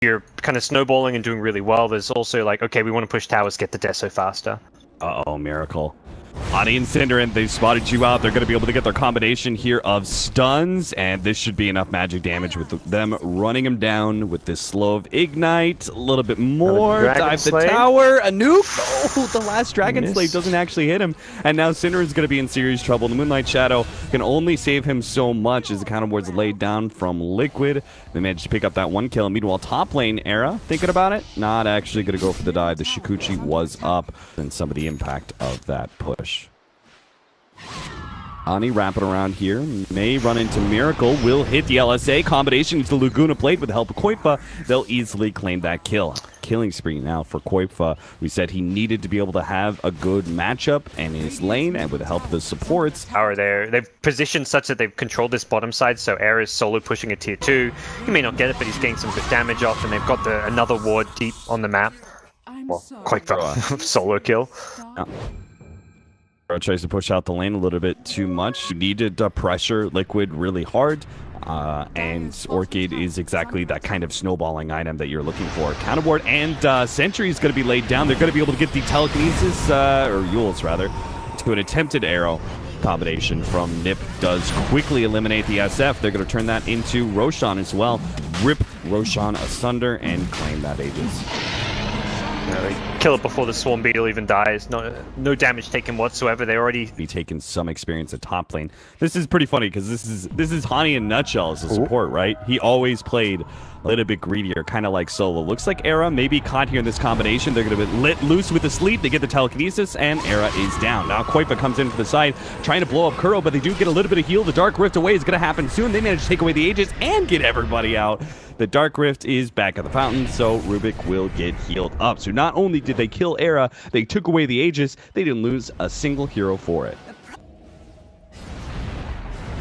you're kind of snowballing and doing really well, there's also like, okay, we want to push towers, get the Deso faster. Uh-oh, Miracle. Ani and Cinderin, they've spotted you out. They're going to be able to get their combination here of stuns, and this should be enough magic damage with them running him down with this slow of Ignite. A little bit more. Dive the tower. A nuke. Oh, the last Dragon Slave doesn't actually hit him. And now Cinderin's going to be in serious trouble. The Moonlight Shadow can only save him so much as the counterward's laid down from Liquid. They managed to pick up that one kill. Meanwhile, top lane Era, thinking about it, not actually going to go for the dive. The Shikuchi was up, and some of the impact of that push. Ani wrapping around here, may run into Miracle, will hit the LSA combination into the Laguna Plate with the help of Koifa. They'll easily claim that kill. Killing spree now for Koifa. We said he needed to be able to have a good matchup in his lane, and with the help of the supports. Power there. They've positioned such that they've controlled this bottom side, so Air is solo pushing a tier 2. He may not get it, but he's getting some good damage off, and they've got another ward deep on the map. Well, Koifa solo kill. Yeah. Tries to push out the lane a little bit too much. You needed to pressure Liquid really hard, and Orchid is exactly that kind of snowballing item that you're looking for. Counterboard and Sentry is going to be laid down. They're going to be able to get the telekinesis, or Yules rather, to an attempted arrow combination from NiP. Does quickly eliminate the SF. They're going to turn that into Roshan as well. Rip Roshan asunder and claim that Aegis. They kill it before the Swarm Beetle even dies. No damage taken whatsoever. They already be taking some experience at top lane. This is pretty funny because this is Hani in a nutshell as a support, right? He always played a little bit greedier, kind of like Solo. Looks like Era may be caught here in this combination. They're going to be let loose with the sleep. They get the telekinesis, and Era is down. Now Koifa comes in for the side, trying to blow up Kuro, but they do get a little bit of heal. The Dark Rift away is going to happen soon. They manage to take away the Aegis and get everybody out. The Dark Rift is back at the fountain, so Rubik will get healed up. So not only did they kill Era, they took away the Aegis. They didn't lose a single hero for it.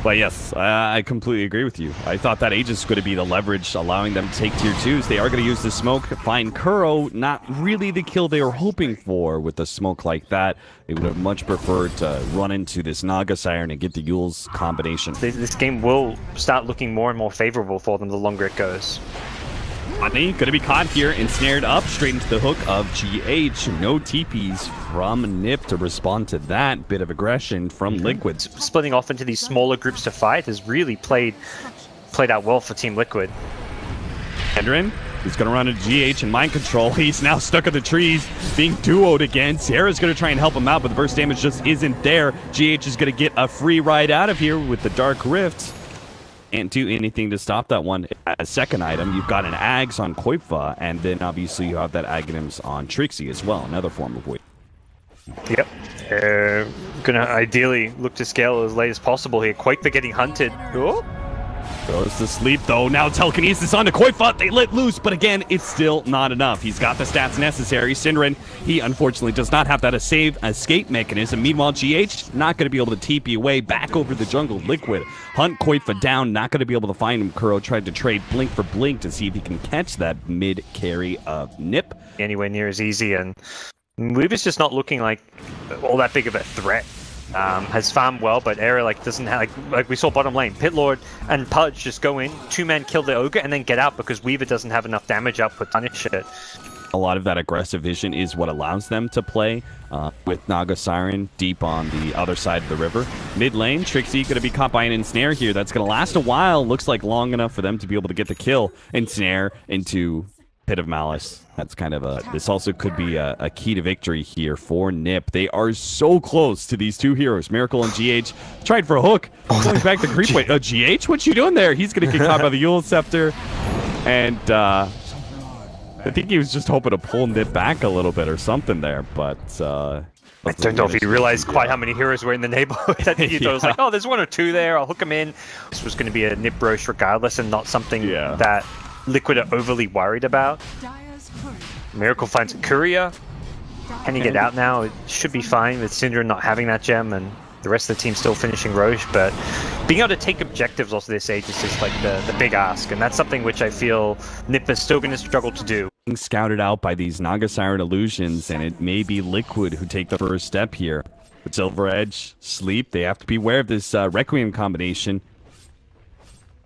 But yes, I completely agree with you. I thought that Aegis was going to be the leverage, allowing them to take tier 2s. They are going to use the smoke, find Kuro. Not really the kill they were hoping for with the smoke like that. They would have much preferred to run into this Naga Siren and get the Yules combination. This game will start looking more and more favorable for them the longer it goes. Ani going to be caught here, ensnared up straight into the hook of GH. No TPs from NiP to respond to that bit of aggression from Liquid. Splitting off into these smaller groups to fight has really played out well for Team Liquid. Hendrin, he's going to run into GH and mind control. He's now stuck in the trees, being duoed again. Sierra's going to try and help him out, but the burst damage just isn't there. GH is going to get a free ride out of here with the Dark Rift. Can't do anything to stop that one. As second item, you've got an Ags on Koifa, and then obviously you have that Aghanim's on Trixie as well, another form of weight. Yep. Gonna ideally look to scale as late as possible here. Koifa getting hunted. Oh. Goes to sleep though. Now telekinesis onto Koifa. They let loose, but again, it's still not enough. He's got the stats necessary. Cinderin, he unfortunately does not have that escape mechanism. Meanwhile, GH not going to be able to TP away back over the jungle. Liquid hunt Koifa down. Not going to be able to find him. Kuro tried to trade Blink for Blink to see if he can catch that mid carry of NiP. Anywhere near as easy, and Weaver's just not looking like all that big of a threat. Has farmed well, but Era doesn't have like we saw bottom lane. Pitlord and Pudge just go in, 2-man kill the Ogre, and then get out because Weaver doesn't have enough damage output to punish it. A lot of that aggressive vision is what allows them to play with Naga Siren deep on the other side of the river. Mid lane, Trixie going to be caught by an ensnare here. That's going to last a while. Looks like long enough for them to be able to get the kill. Ensnare into Pit of Malice. That's kind of this also could be a key to victory here for NiP. They are so close to these two heroes. Miracle and GH tried for a hook. Going back to creep wait. GH, what you doing there? He's going to get caught by the Yule Scepter. And I think he was just hoping to pull NiP back a little bit or something there. But I don't know if he realized quite how many heroes were in the neighborhood. I think he thought it was like, oh, there's 1 or 2 there. I'll hook him in. This was going to be a NiP Roche regardless, and not something that Liquid are overly worried about. Miracle finds a courier. Can he get out now? It should be fine with Syndra not having that gem and the rest of the team still finishing Roche, but being able to take objectives off this Aegis is like the big ask, and that's something which I feel NiP is still going to struggle to do. Scouted out by these Naga Siren illusions, and it may be Liquid who take the first step here. With Silver Edge, Sleep, they have to be aware of this Requiem combination.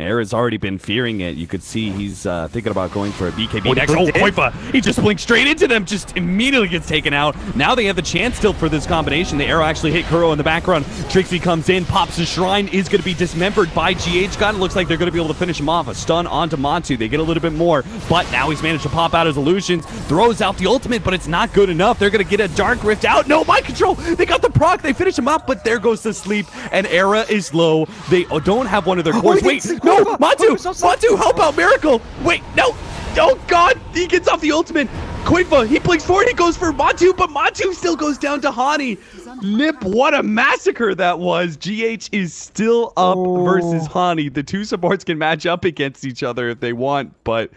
Era's already been fearing it. You could see he's thinking about going for a BKB next. Oh, Koifa! He just blinked straight into them, just immediately gets taken out. Now they have the chance still for this combination. The arrow actually hit Kuro in the background. Trixie comes in, pops the shrine, is going to be dismembered by GH God. It looks like they're going to be able to finish him off. A stun onto Montu. They get a little bit more, but now he's managed to pop out his illusions, throws out the ultimate, but it's not good enough. They're going to get a Dark Rift out. No, mind control! They got the proc, they finish him up, but there goes the sleep, and Era is low. They don't have one of their cores. Wait, no! Montu, help out, Miracle! Wait, no! Oh God, he gets off the ultimate. Koifa, he blinks forward, he goes for Montu, but Montu still goes down to Hani. NiP, what a massacre that was. GH is still up versus Hani. The two supports can match up against each other if they want, but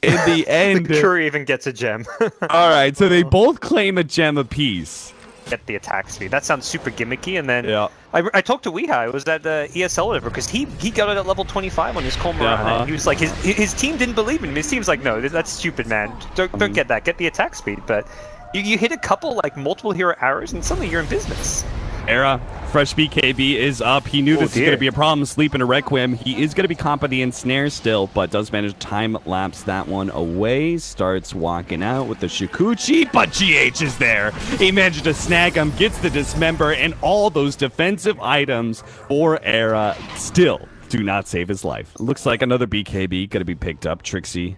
in the end... the Curry even gets a gem. All right, so they both claim a gem apiece. Get the attack speed. That sounds super gimmicky, and then I talked to Weehai. It was at the ESL whatever, because he got it at level 25 on his Cormorant, and he was like, his team didn't believe in him. His team's like, no, that's stupid, man. Don't get that. Get the attack speed. But you hit a couple, like, multiple hero arrows, and suddenly you're in business. Era, fresh BKB is up. He knew this was going to be a problem. Sleep into Requiem. He is going to be caught by the ensnare still, but does manage to time-lapse that one away. Starts walking out with the Shikuchi, but GH is there. He managed to snag him, gets the dismember, and all those defensive items for Era still do not save his life. Looks like another BKB going to be picked up. Trixie.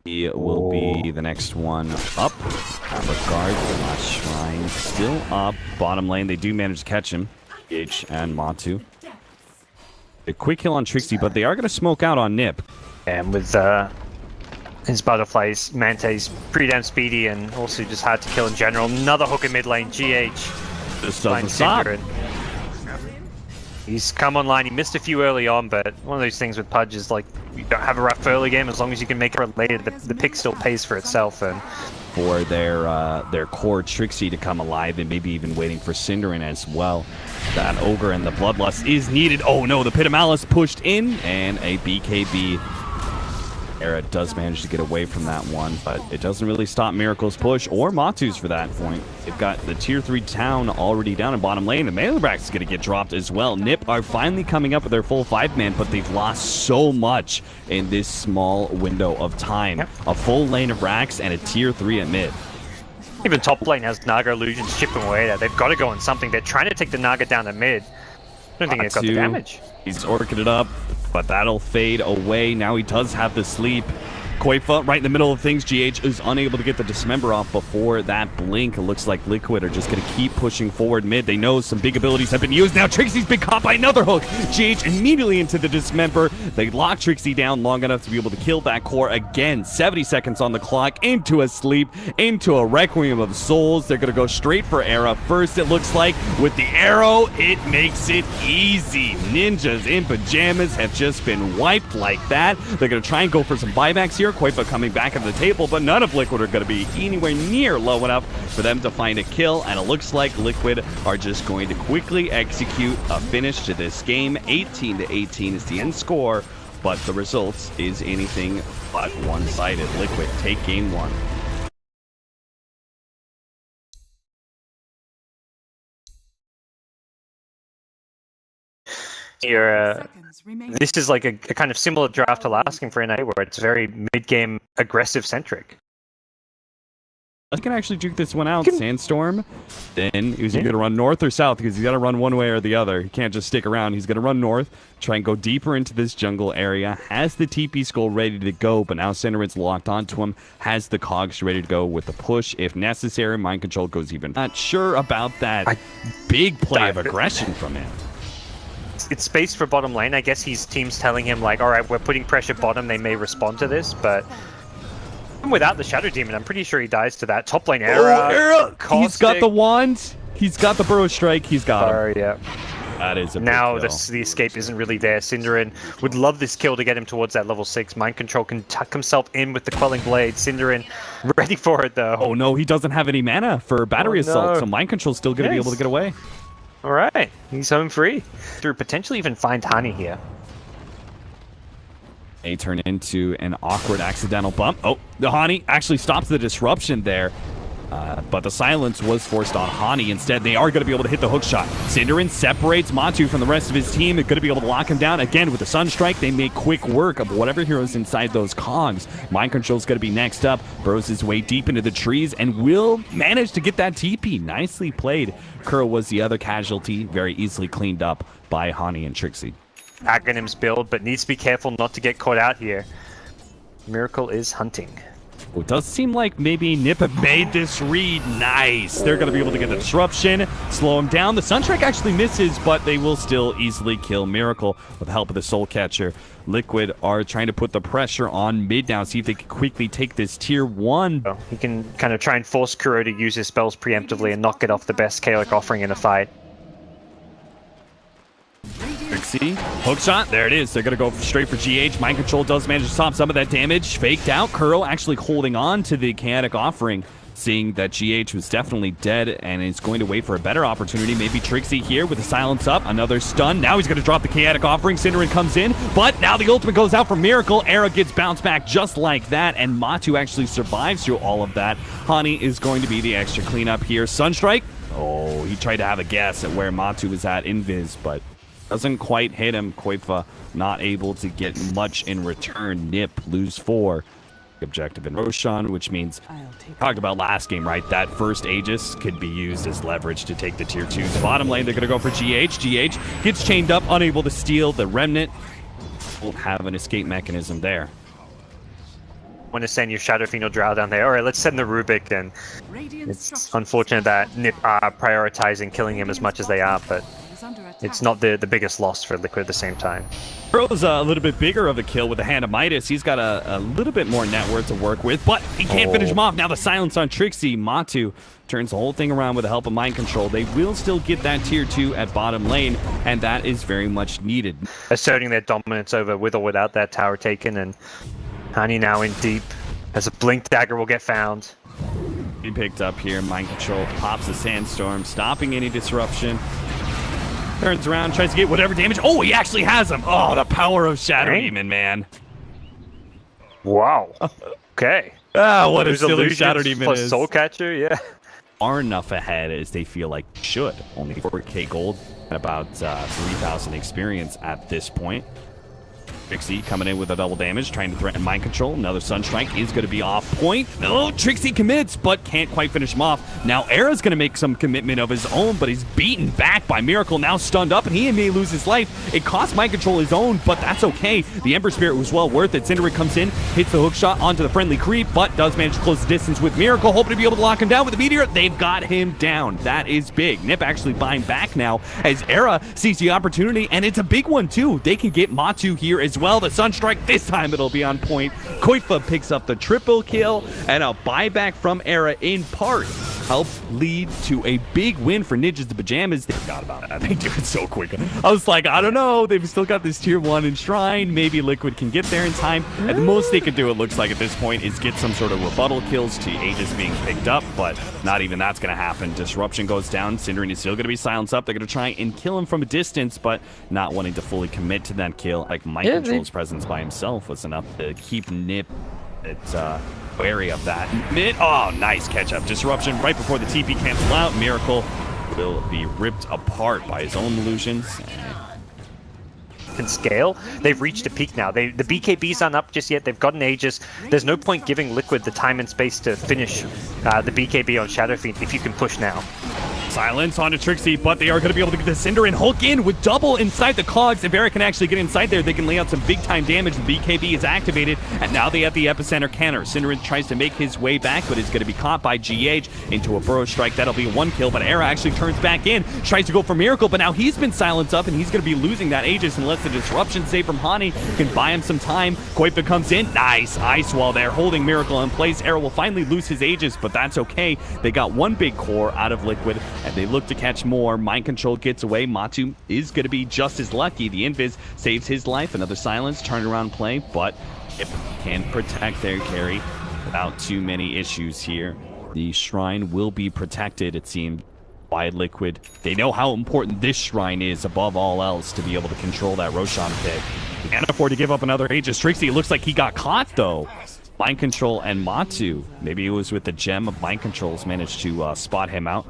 He will be the next one up. Regard the last shrine still up. Bottom lane, they do manage to catch him. H and Montu. A quick kill on Trixie, but they are going to smoke out on NiP. And with his butterflies, Mante's pretty damn speedy and also just hard to kill in general. Another hook in mid lane, GH. This doesn't stop. He's come online. He missed a few early on, but one of those things with Pudge is like, you don't have a rough early game, as long as you can make it later, the pick still pays for itself. And for their core Trixie to come alive, and maybe even waiting for Cinderin as well. That Ogre and the Bloodlust is needed. Oh no, the Pit of Malice pushed in, and a BKB. Era does manage to get away from that one, but it doesn't really stop Miracle's push, or Matu's for that point. They've got the tier 3 town already down in bottom lane. The melee Brax is going to get dropped as well. NiP are finally coming up with their full 5-man, but they've lost so much in this small window of time. A full lane of Brax and a tier 3 at mid. Even top lane has Naga illusions chipping away at. They've got to go on something. They're trying to take the Naga down to mid. I don't think they've got the damage. He's orchid it up, but that'll fade away. Now he does have the sleep. Koifa right in the middle of things. GH is unable to get the dismember off before that blink. It looks like Liquid are just going to keep pushing forward mid. They know some big abilities have been used. Now Trixie's been caught by another hook. GH immediately into the dismember. They lock Trixie down long enough to be able to kill that core again. 70 seconds on the clock. Into a sleep. Into a Requiem of Souls. They're going to go straight for Era first, it looks like. With the arrow, it makes it easy. Ninjas in pajamas have just been wiped like that. They're going to try and go for some buybacks here. Koifa coming back at the table, but none of Liquid are going to be anywhere near low enough for them to find a kill, and it looks like Liquid are just going to quickly execute a finish to this game. 18-18 is the end score, but the results is anything but one-sided. Liquid take game 1. This is like a kind of similar draft to last game for NA, where it's very mid-game aggressive centric. I can actually juke this one out. Sandstorm. Then he's going to run north or south, because he's got to run one way or the other. He can't just stick around. He's going to run north, try and go deeper into this jungle area. Has the TP skull ready to go, but now Cinderin's locked onto him. Has the cogs ready to go with the push if necessary. Mind control goes even. Not sure about that big play of aggression from him. It's space for bottom lane. I guess his team's telling him, like, all right, we're putting pressure bottom. They may respond to this, but without the Shadow Demon, I'm pretty sure he dies to that. Top lane Era. He's got the wand. He's got the Burrow Strike. He's got him. Yeah. That is a big now kill. the escape isn't really there. Cinderin would love this kill to get him towards that level 6. Mind control can tuck himself in with the Quelling Blade. Cinderin ready for it, though. Oh, no, he doesn't have any mana for battery assault, so Mind control's still going to be able to get away. All right, he's home free. Through potentially even find Hani here. They turn into an awkward accidental bump. Oh, the Hani actually stops the disruption there. But the silence was forced on Hani. Instead, they are going to be able to hit the hook shot. Synderen separates Matu from the rest of his team. They're going to be able to lock him down. Again, with the Sunstrike, they make quick work of whatever heroes inside those cogs. Mind Control is going to be next up. Burrows his way deep into the trees and will manage to get that TP. Nicely played. Curl was the other casualty, very easily cleaned up by Hani and Trixie. Aghanim's build, but needs to be careful not to get caught out here. Miracle is hunting. It does seem like maybe NiP have made this read. Nice. They're going to be able to get the disruption, slow him down. The Sunstrike actually misses, but they will still easily kill Miracle with the help of the Soul Catcher. Liquid are trying to put the pressure on mid now, see if they can quickly take this tier 1. Oh, he can kind of try and force Kuro to use his spells preemptively and not get off the best Chaotic offering in a fight. Trixie, hook shot, there it is. They're going to go straight for GH. Mind Control does manage to stop some of that damage. Faked out. Kuro actually holding on to the Chaotic offering, seeing that GH was definitely dead and is going to wait for a better opportunity. Maybe Trixie here with the silence up. Another stun. Now he's going to drop the Chaotic offering. Synderen comes in, but now the ultimate goes out for Miracle. Era gets bounced back just like that, and Matu actually survives through all of that. Hani is going to be the extra cleanup here. Sunstrike. Oh, he tried to have a guess at where Matu was at Invis, but doesn't quite hit him. Koifa not able to get much in return. NiP lose 4. Objective in Roshan, which means, talked about last game, right? That first Aegis could be used as leverage to take the tier 2s. Bottom lane, they're going to go for GH. GH gets chained up, unable to steal the Remnant. Won't have an escape mechanism there. Want to send your Shadow Fiend or Drow down there. Alright, let's send the Rubik then. It's unfortunate that NiP are prioritizing killing him as much as they are, but it's not the biggest loss for Liquid at the same time. Burrow's a little bit bigger of a kill with the Hand of Midas. He's got a little bit more net worth to work with, but he can't finish him off. Now the silence on Trixie. Matu turns the whole thing around with the help of Mind Control. They will still get that tier 2 at bottom lane, and that is very much needed. Asserting their dominance over with or without that tower taken, and Hani now in deep as a Blink Dagger will get found. He picked up here. Mind Control pops the Sandstorm, stopping any disruption. Turns around, tries to get whatever damage. Oh, he actually has him. Oh, the power of Shadow Demon, man. Wow. Okay. What a silly Shadow Demon plus is. Soul Catcher, yeah. Are enough ahead as they feel like should. Only 4k gold and about 3,000 experience at this point. Trixie coming in with a double damage, trying to threaten Mind Control. Another Sunstrike is going to be off point. No, Trixie commits, but can't quite finish him off. Now Era's going to make some commitment of his own, but he's beaten back by Miracle, now stunned up, and he may lose his life. It cost Mind Control his own, but that's okay. The Ember Spirit was well worth it. Synderen comes in, hits the hook shot onto the friendly creep, but does manage to close the distance with Miracle, hoping to be able to lock him down with the Meteor. They've got him down. That is big. NiP actually buying back now as Era sees the opportunity, and it's a big one too. They can get Matu here as well. The Sunstrike, this time it'll be on point. Koifa picks up the triple kill, and a buyback from Era in part help lead to a big win for Ninjas the Pajamas. They forgot about that. They do it so quick. I was like, I don't know. They've still got this tier 1 Enshrine. Maybe Liquid can get there in time. At the most they could do, it looks like at this point, is get some sort of rebuttal kills to Aegis being picked up, but not even that's going to happen. Disruption goes down. Synderen is still going to be silenced up. They're going to try and kill him from a distance, but not wanting to fully commit to that kill. Like Mind Control's presence by himself was enough to keep NiP wary of that. Oh, nice catch up. Disruption right before the TP cancel out. Miracle will be ripped apart by his own illusions. Can scale. They've reached a peak now. The BKBs aren't up just yet. They've got an Aegis. There's no point giving Liquid the time and space to finish the BKB on Shadow Fiend if you can push now. Silence onto Trixie, but they are going to be able to get the Synderen hook in with double inside the cogs. If Eric can actually get inside there, they can lay out some big-time damage. The BKB is activated, and now they have the epicenter canner. Synderen tries to make his way back, but is going to be caught by GH into a Burrow Strike. That'll be 1 kill, but Era actually turns back in, tries to go for Miracle, but now he's been silenced up, and he's going to be losing that Aegis unless the disruption save from Hani can buy him some time. Koifa comes in. Nice Ice Wall there, holding Miracle in place. Era will finally lose his Aegis, but that's okay. They got 1 big core out of Liquid, and they look to catch more. Mind Control gets away. Matu is going to be just as lucky. The Invis saves his life. Another silence, turnaround play, but NiP can protect their carry without too many issues here. The shrine will be protected, it seems, by Liquid. They know how important this shrine is above all else to be able to control that Roshan pit. Can't afford to give up another Aegis. Trixie, it looks like he got caught, though. Mind Control and Matu, maybe it was with the gem of Mind Controls, managed to spot him out.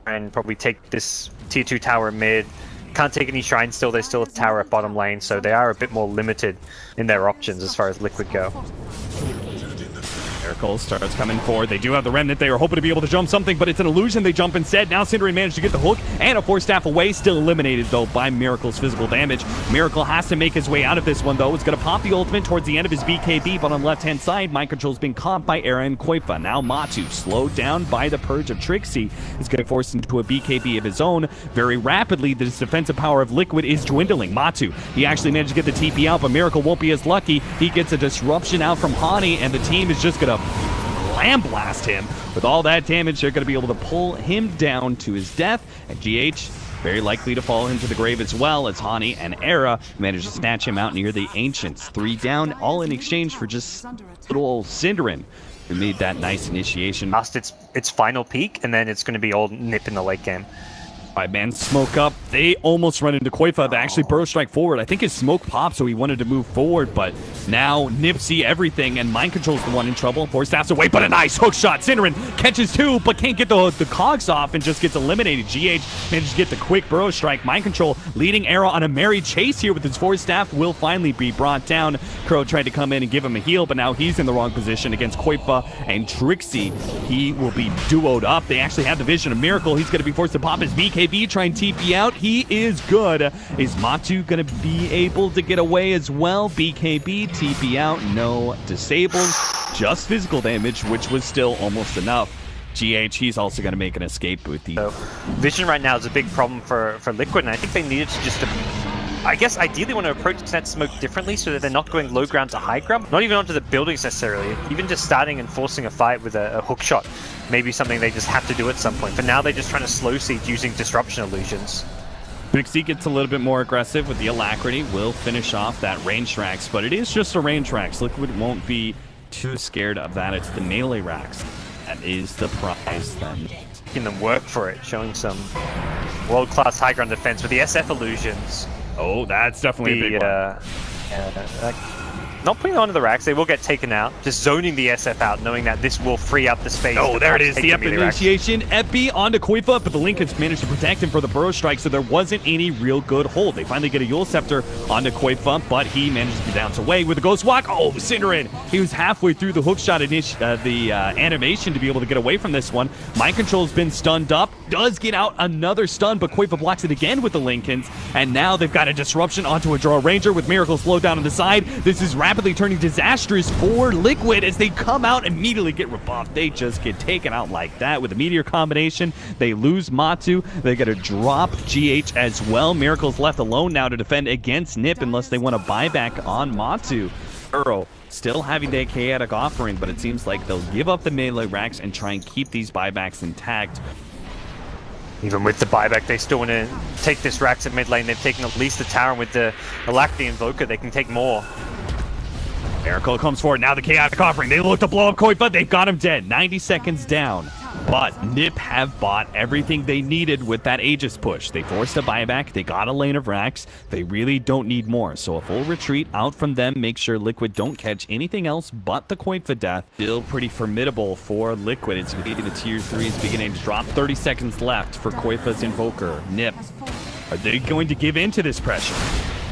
And probably take this tier 2 tower mid. Can't take any shrines still, they still have tower at bottom lane, so they are a bit more limited in their options as far as Liquid go. Miracle starts coming forward. They do have the Remnant. They were hoping to be able to jump something, but it's an illusion. They jump instead. Now Synderen managed to get the hook and a Force Staff away. Still eliminated, though, by Miracle's physical damage. Miracle has to make his way out of this one, though. It's going to pop the ultimate towards the end of his BKB, but on the left-hand side, Mind Control's been caught by Era and Koifa. Now Matu, slowed down by the Purge of Trixie, is going to force into a BKB of his own. Very rapidly, the defensive power of Liquid is dwindling. Matu, he actually managed to get the TP out, but Miracle won't be as lucky. He gets a disruption out from Hani, and the team is just going to Lamb blast him. With all that damage, they're going to be able to pull him down to his death, and GH very likely to fall into the grave as well, as Hani and Era manage to snatch him out near the Ancients. 3 down, all in exchange for just little old Synderen, who made that nice initiation. Past its final peak, and then it's going to be old NiP in the late game. 5-man smoke up. They almost run into Koifa. They actually burrow strike forward. I think his smoke popped, so he wanted to move forward, but now NiP see everything, and Mind Control's the one in trouble. Force Staff's away, but a nice hook shot. Synderen catches 2, but can't get the cogs off and just gets eliminated. GH manages to get the quick burrow strike. Mind Control leading Arrow on a merry chase here with his Force Staff will finally be brought down. Crow tried to come in and give him a heal, but now he's in the wrong position against Koifa and Trixie. He will be duoed up. They actually have the vision of Miracle. He's going to be forced to pop his BKB, try and TP out. He is good. Is Matu going to be able to get away as well? BKB, TP out, no disables, just physical damage, which was still almost enough. GH, he's also going to make an escape with the... So, vision right now is a big problem for Liquid, and I think they needed to just... I guess ideally want to approach that smoke differently so that they're not going low ground to high ground. Not even onto the buildings necessarily. Even just starting and forcing a fight with a hook shot. Maybe something they just have to do at some point. For now, they're just trying to slow siege using disruption illusions. Trixie gets a little bit more aggressive with the Alacrity. Will finish off that range racks, but it is just a range racks. Liquid won't be too scared of that. It's the melee racks that is the prize then. Making them work for it, showing some world-class high ground defense with the SF illusions. Oh, that's definitely a big one. Not putting it onto the racks, they will get taken out. Just zoning the SF out, knowing that this will free up the space. Oh, there it is, the Epi initiation. Epi onto Koifa, but the Lincolns managed to protect him for the burrow strike, so there wasn't any real good hold. They finally get a Yule Scepter onto Koifa, but he managed to bounce away with a Ghost Walk. Oh, Synderen! He was halfway through the hookshot animation to be able to get away from this one. Mind Control's been stunned up, does get out another stun, but Koifa blocks it again with the Lincolns, and now they've got a disruption onto a Draw Ranger with Miracle slowed down on the side. This is rapidly turning disastrous for Liquid as they come out, immediately get rebuffed. They just get taken out like that with a Meteor combination. They lose Matu. They got to drop GH as well. Miracle's left alone now to defend against NiP unless they want to buy back on Matu. Earl still having that chaotic offering, but it seems like they'll give up the melee racks and try and keep these buybacks intact. Even with the buyback, they still want to take this racks at mid lane. They've taken at least the tower, and with the Alacrity Invoker, they can take more. Miracle comes forward, now the chaotic offering. They look to blow up Koifa, they've got him dead. 90 seconds down. But NiP have bought everything they needed with that Aegis push. They forced a buyback, they got a lane of racks. They really don't need more. So a full retreat out from them, make sure Liquid don't catch anything else but the Koifa death. Still pretty formidable for Liquid. It's beginning the tier 3 is beginning to drop. 30 seconds left for Koifa's Invoker. NiP, are they going to give in to this pressure?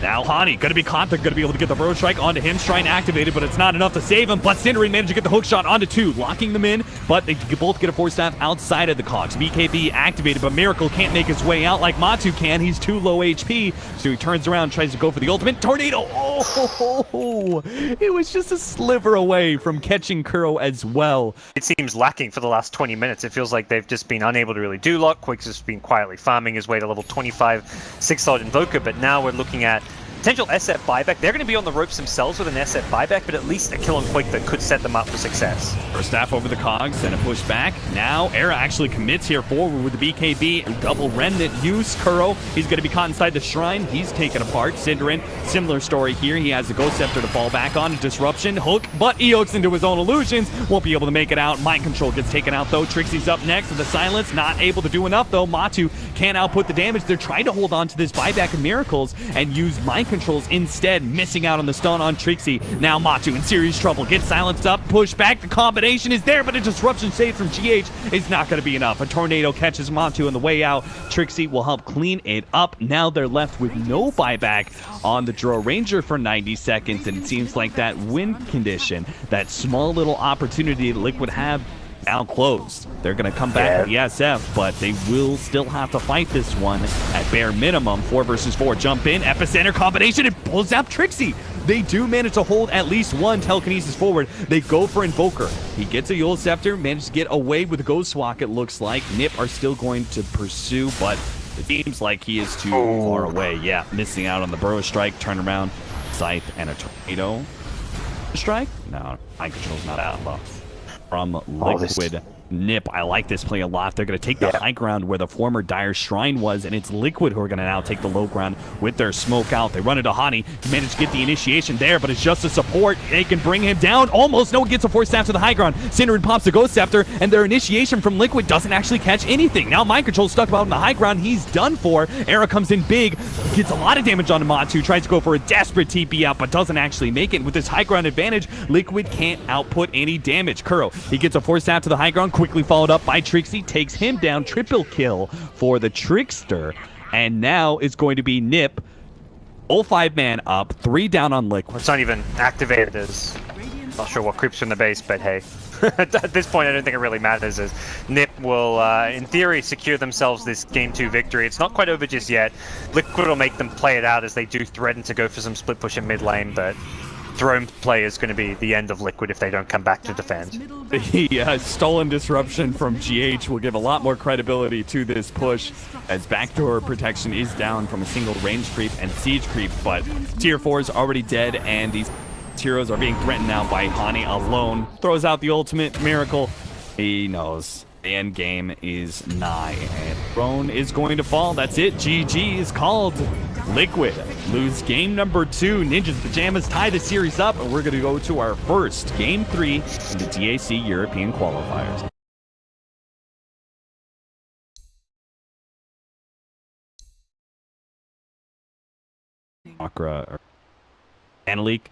Now Hani, gonna be caught, they're gonna be able to get the burrow strike onto him, trying to activate it, but it's not enough to save him. But Synderen managed to get the hook shot onto 2, locking them in, but they both get a Force Staff outside of the cogs. BKB activated, but Miracle can't make his way out like Matu can. He's too low HP, so he turns around, tries to go for the ultimate. Tornado! Oh, it was just a sliver away from catching Kuro as well. It seems lacking for the last 20 minutes. It feels like they've just been unable to really do lot. Quick's just been quietly farming his way to level 25 6-slot Invoker, but now we're looking at potential SF buyback. They're going to be on the ropes themselves with an SF buyback, but at least a kill on Quick that could set them up for success. First Staff over the cogs, then a push back. Now Era actually commits here forward with the BKB. Double Remnant use. Kuro, he's going to be caught inside the shrine. He's taken apart. Synderen, similar story here. He has a Ghost Scepter to fall back on. Disruption, hook, but Eox into his own illusions. Won't be able to make it out. Mind Control gets taken out though. Trixie's up next with the silence. Not able to do enough though. Matu can't output the damage. They're trying to hold on to this buyback of Miracles and use Mind Controls instead, missing out on the stun on Trixie. Now Matu in serious trouble. Gets silenced up. push back. The combination is there, but a disruption save from GH is not going to be enough. A tornado catches Matu on the way out. Trixie will help clean it up. Now they're left with no buyback on the Draw Ranger for 90 seconds, and it seems like that win condition, that small little opportunity that Liquid have, now closed. They're going to come back with the SF, but they will still have to fight this one at bare minimum. 4 versus 4. Jump in, epicenter combination, and pulls out Trixie. They do manage to hold at least one telekinesis forward. They go for Invoker. He gets a Yule Scepter, manages to get away with a Ghost Walk, it looks like. NiP are still going to pursue, but it seems like he is too far away. Yeah, missing out on the Burrow Strike, turnaround, Scythe, and a Tornado Strike? No, mind control's not out though. From Liquid. NiP, I like this play a lot. They're going to take the high ground where the former Dire Shrine was, and it's Liquid who are going to now take the low ground with their smoke out. They run into Hani, manage to get the initiation there, but it's just a support. They can bring him down. Almost. No one gets a force staff to the high ground. Synderen pops the Ghost Scepter, and their initiation from Liquid doesn't actually catch anything. Now Mind Control stuck about on the high ground. He's done for. Era comes in big, gets a lot of damage on Matu, tries to go for a desperate TP out, but doesn't actually make it. With this high ground advantage, Liquid can't output any damage. Kuro, he gets a force staff to the high ground, quickly followed up by Trixie, takes him down. Triple kill for the Trickster, and now it's going to be NiP. All 5-man up, 3 down on Liquid. It's not even activated as, not sure what creeps from the base, but hey. At this point, I don't think it really matters, as NiP will, in theory, secure themselves this Game 2 victory. It's not quite over just yet. Liquid will make them play it out as they do threaten to go for some split push in mid lane, but throne play is going to be the end of Liquid if they don't come back to defend. The stolen disruption from GH will give a lot more credibility to this push, as backdoor protection is down from a single range creep and siege creep, but tier 4 is already dead, and these heroes are being threatened now by Hani alone. Throws out the ultimate miracle. He knows the end game is nigh, and throne is going to fall. That's it. GG is called. Liquid lose game number 2. Ninjas Pajamas tie the series up, and we're going to go to our first game 3 in the DAC European qualifiers. Chakra or Analik,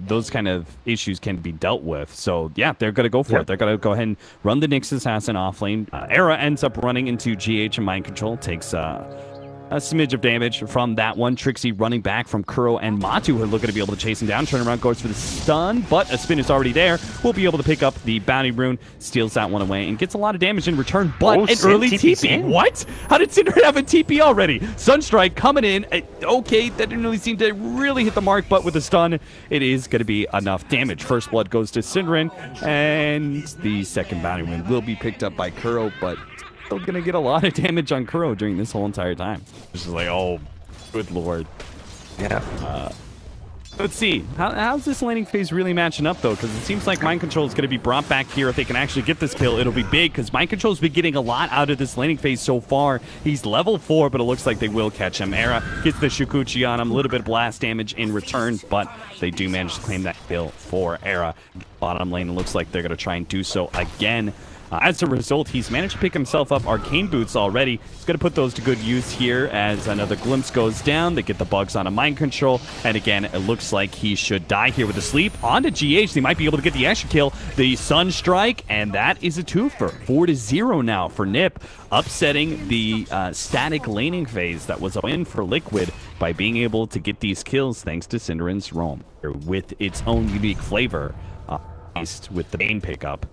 those kind of issues can be dealt with. So yeah, they're going to go for it. They're going to go ahead and run the Nyx Assassin off lane. Era ends up running into GH and Mind Control, takes a smidge of damage from that one. Trixie running back from Kuro and Matu, who are looking to be able to chase him down. Turnaround goes for the stun, but a spin is already there. We'll be able to pick up the bounty rune, steals that one away, and gets a lot of damage in return, but an early TP. What? How did Synderen have a TP already? Sunstrike coming in. Okay, that didn't really seem to really hit the mark, but with the stun, it is going to be enough damage. First blood goes to Synderen, and the second bounty rune will be picked up by Kuro, but still going to get a lot of damage on Kuro during this whole entire time. Just like, oh, good lord. Yeah. Let's see. How's this laning phase really matching up, though? Because it seems like Mind Control is going to be brought back here. If they can actually get this kill, it'll be big, because Mind Control's been getting a lot out of this laning phase so far. He's level 4, but it looks like they will catch him. Era gets the Shukuchi on him. A little bit of blast damage in return, but they do manage to claim that kill for Era. Bottom lane, it looks like they're going to try and do so again. As a result, he's managed to pick himself up Arcane Boots already. He's going to put those to good use here as another glimpse goes down. They get the bugs on a Mind Control. And again, it looks like he should die here with a sleep. On to GH. They might be able to get the extra kill. The Sunstrike, and that is a twofer. 4-0 now for NiP, upsetting the static laning phase that was a win for Liquid by being able to get these kills thanks to Synderen's Roam with its own unique flavor, with the main pickup.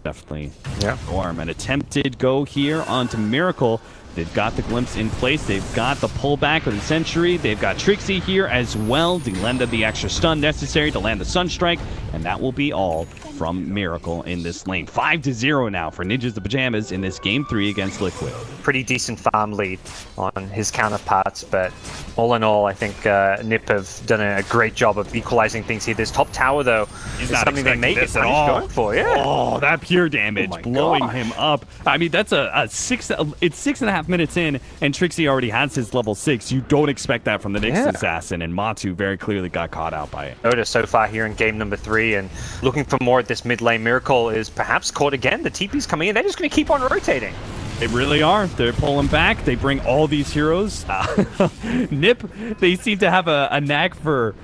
Definitely. Yeah. Storm. An attempted go here onto Miracle. They've got the glimpse in place. They've got the pullback of the Sentry. They've got Trixie here as well to lend them the extra stun necessary to land the Sunstrike. And that will be all from Miracle in this lane. 5-0 now for Ninjas the Pajamas in this game 3 against Liquid. Pretty decent farm lead on his counterparts, but all in all, I think NiP have done a great job of equalizing things here. This top tower, though, is something they may get punished going for. Yeah. Oh, that pure damage blowing him up. I mean, that's it's 6.5 minutes in, and Trixie already has his level 6. You don't expect that from the Nyx Assassin, and Matu very clearly got caught out by it. Dota so far here in game number 3, and looking for more at this mid lane. Miracle is perhaps caught again. The TP's coming in. They're just going to keep on rotating. They really are. They're pulling back. They bring all these heroes. NiP, they seem to have a knack for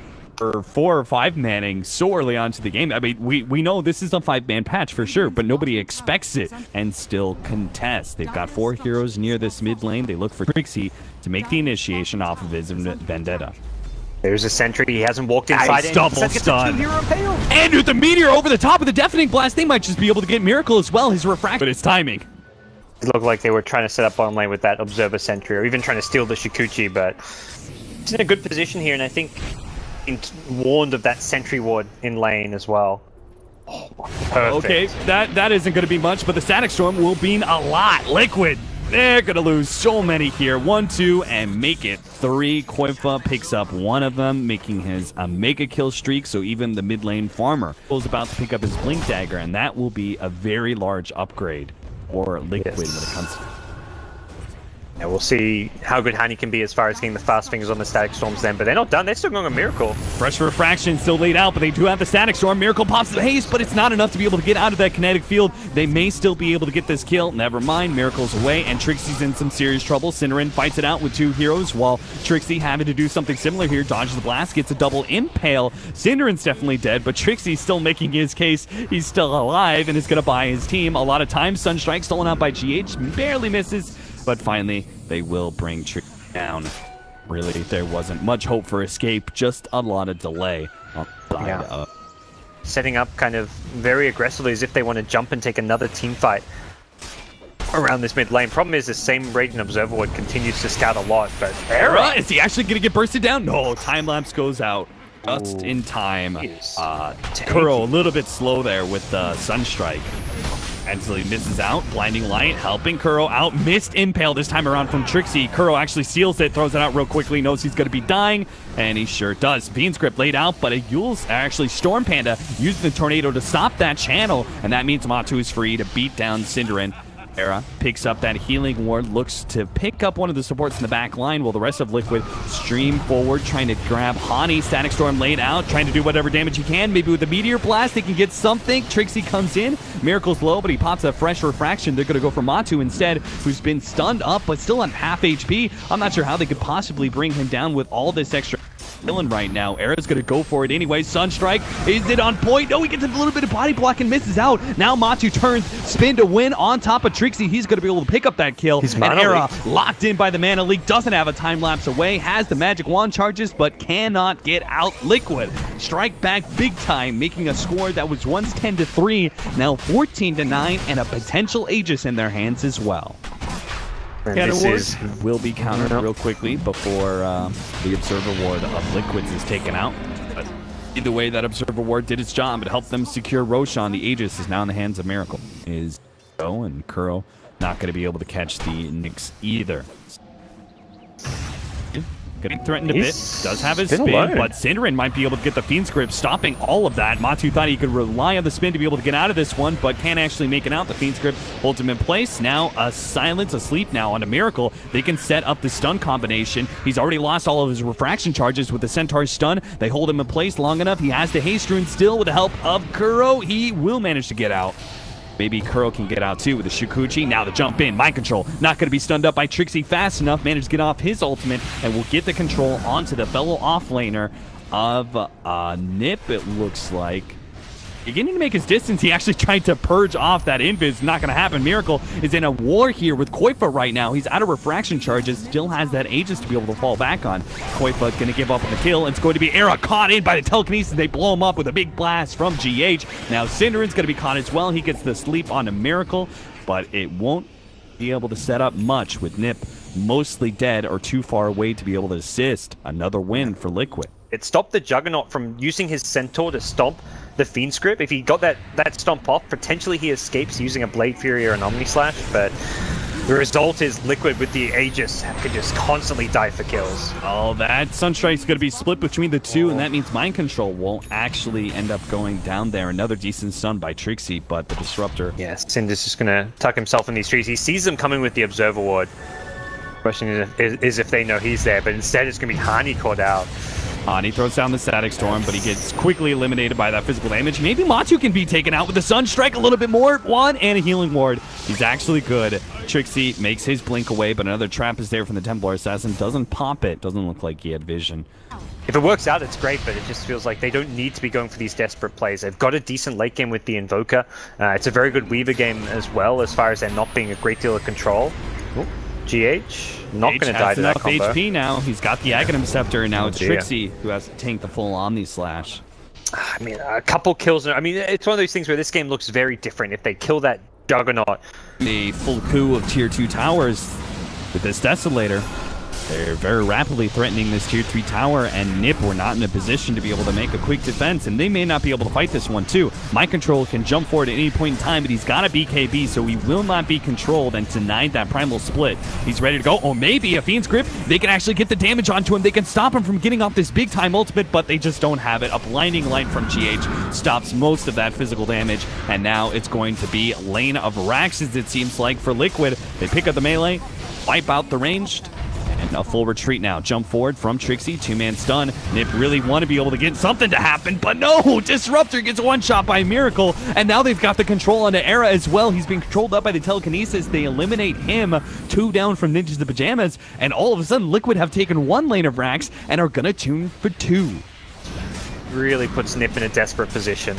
for 4 or 5 manning so early onto the game. I mean, we know this is a 5-man patch for sure, but nobody expects it and still contests. They've got 4 heroes near this mid lane. They look for Trixie to make the initiation off of his Vendetta. There's a sentry. He hasn't walked inside it. Double stun. And with the meteor over the top of the deafening blast, they might just be able to get Miracle as well. His refract, but his timing. It looked like they were trying to set up bottom lane with that Observer Sentry, or even trying to steal the Shikuchi, but he's in a good position here, and I think warned of that Sentry Ward in lane as well. Oh, perfect. Okay, that isn't going to be much, but the Static Storm will mean a lot. Liquid, they're going to lose so many here. 1, 2, and make it 3. Koifa picks up one of them, making his mega kill streak, so even the mid lane farmer is about to pick up his Blink Dagger, and that will be a very large upgrade for Liquid when it comes to... Yeah, we'll see how good Hani can be as far as getting the fast fingers on the Static Storms then, but they're not done. They're still going on Miracle. Fresh Refraction still laid out, but they do have the Static Storm. Miracle pops the haste, but it's not enough to be able to get out of that kinetic field. They may still be able to get this kill. Never mind, Miracle's away, and Trixie's in some serious trouble. Synderen fights it out with 2 heroes, while Trixie having to do something similar here. Dodges the blast, gets a double impale. Synderen's definitely dead, but Trixie's still making his case. He's still alive and is going to buy his team a lot of time. Sunstrike stolen out by GH, barely misses, but finally they will bring Trixie down. Really, there wasn't much hope for escape, just a lot of delay on the side. Setting up kind of very aggressively as if they want to jump and take another team fight around this mid lane. Problem is the same Radiant Observer Ward continues to scout a lot, but Era, is he actually going to get bursted down? No, time lapse goes out just in time. Kuro a little bit slow there with the Sunstrike. Until he misses out. Blinding Light helping Kuro out. Missed Impale this time around from Trixie. Kuro actually seals it, throws it out real quickly, knows he's going to be dying, and he sure does. Fiend Script laid out, but actually Storm Panda using the Tornado to stop that channel, and that means Matu is free to beat down Synderen. Era picks up that healing ward, looks to pick up one of the supports in the back line while the rest of Liquid stream forward, trying to grab Hani. Static Storm laid out, trying to do whatever damage he can. Maybe with the Meteor Blast, they can get something. Trixie comes in. Miracle's low, but he pops a fresh refraction. They're going to go for Matu instead, who's been stunned up, but still on half HP. I'm not sure how they could possibly bring him down with all this extra villain right now. Era's gonna go for it anyway. Sunstrike, is it on point? No, he gets a little bit of body block and misses out. Now Matu turns, spin to win on top of Trixie. He's gonna be able to pick up that kill. And Era locked in by the mana leak, doesn't have a time lapse away, has the magic wand charges, but cannot get out Liquid. Strike back big time, making a score that was once 10-3, now 14-9, and a potential Aegis in their hands as well. This will be countered real quickly before the Observer Ward of Liquids is taken out. But either way, that Observer Ward did its job. It helped them secure Roshan. The Aegis is now in the hands of Miracle. And Kuro not going to be able to catch the Nyx either. Getting threatened a bit. Does have his spin, but Synderen might be able to get the Fiend Script, stopping all of that. Matu thought he could rely on the spin to be able to get out of this one, but can't actually make it out. The Fiend Script holds him in place. Now a silence, asleep now on a Miracle. They can set up the stun combination. He's already lost all of his refraction charges with the Centaur stun. They hold him in place long enough. He has the haste rune still with the help of Kuro. He will manage to get out. Maybe Kuro can get out too with the Shikuchi. Now the jump in. Mind control. Not going to be stunned up by Trixie fast enough. Managed to get off his ultimate and will get the control onto the fellow offlaner of NiP, it looks like. Beginning to make his distance. He actually tried to purge off that invis. Not going to happen. Miracle is in a war here with Koifa right now. He's out of refraction charges. Still has that Aegis to be able to fall back on. Koifa going to give up on the kill. It's going to be Era caught in by the telekinesis. They blow him up with a big blast from GH. Now Synderen's going to be caught as well. He gets the sleep on a Miracle, but it won't be able to set up much with NiP mostly dead or too far away to be able to assist. Another win for Liquid. It stopped the Juggernaut from using his Centaur to stomp the Fiend Script. If he got that stomp off, potentially he escapes using a Blade Fury or an Omni Slash, but the result is Liquid with the Aegis could just constantly die for kills. Oh, that Sunstrike's going to be split between the two, and that means Mind Control won't actually end up going down there. Another decent stun by Trixie, but the Disruptor... Yes, Cinder's just going to tuck himself in these trees. He sees them coming with the Observer Ward. Question is if they know he's there, but instead it's going to be Hani caught out. And he throws down the Static Storm, but he gets quickly eliminated by that physical damage. Maybe Matu can be taken out with the Sunstrike a little bit more. One and a healing ward. He's actually good. Trixie makes his blink away, but another trap is there from the Templar Assassin. Doesn't pop it. Doesn't look like he had vision. If it works out, it's great, but it just feels like they don't need to be going for these desperate plays. They've got a decent late game with the Invoker. It's a very good Weaver game as well, as far as there not being a great deal of control. Ooh. GH, not going to die to that combo. Enough HP now. He's got the Aghanim Scepter, and now it's Trixie who has to tank the full Omni Slash. I mean, a couple kills. I mean, it's one of those things where this game looks very different. If they kill that Juggernaut. The full coup of Tier 2 towers with this Desolator. They're very rapidly threatening this Tier 3 tower, and NiP were not in a position to be able to make a quick defense, and they may not be able to fight this one too. Mind Control can jump forward at any point in time, but he's got a BKB, so he will not be controlled and denied that Primal Split. He's ready to go. Oh, maybe a Fiend's Grip. They can actually get the damage onto him. They can stop him from getting off this big-time ultimate, but they just don't have it. A Blinding Light from GH stops most of that physical damage, and now it's going to be Lane of Raxes, it seems like, for Liquid. They pick up the melee, wipe out the ranged, and a full retreat now. Jump forward from Trixie. Two-man stun. NiP really want to be able to get something to happen, but no! Disruptor gets one-shot by Miracle, and now they've got the control on the Era as well. He's being controlled up by the telekinesis. They eliminate him. 2 down from Ninjas the Pajamas, and all of a sudden Liquid have taken 1 lane of Rax and are gonna tune for 2. Really puts NiP in a desperate position.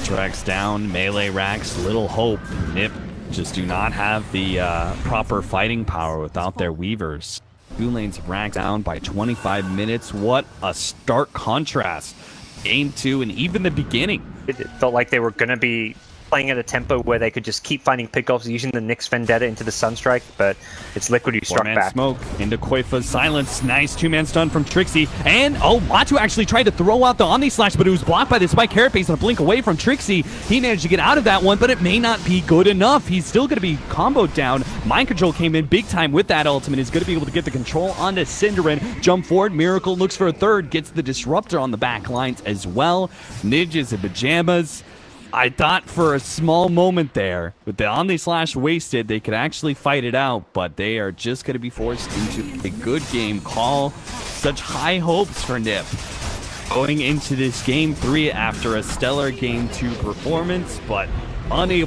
Drax down, melee Rax, little hope. NiP just do not have the proper fighting power without their Weavers. 2 lanes of Rax down by 25 minutes. What a stark contrast. Game 2 and even the beginning. It felt like they were going to be playing at a tempo where they could just keep finding pickoffs using the Nyx Vendetta into the Sunstrike, but it's Liquid who struck back. Smoke into Koifa's silence. Nice 2-man stun from Trixie. And, oh, Matu actually tried to throw out the Omni Slash, but it was blocked by the Spike Carapace and a blink away from Trixie. He managed to get out of that one, but it may not be good enough. He's still going to be comboed down. Mind Control came in big time with that ultimate. He's going to be able to get the control onto Cinderin. Jump forward. Miracle looks for a third. Gets the Disruptor on the back lines as well. Ninjas and Pajamas. I thought for a small moment there, with the Omni Slash wasted, they could actually fight it out, but they are just going to be forced into a good game call. Such high hopes for NiP going into this Game 3 after a stellar Game 2 performance, but unable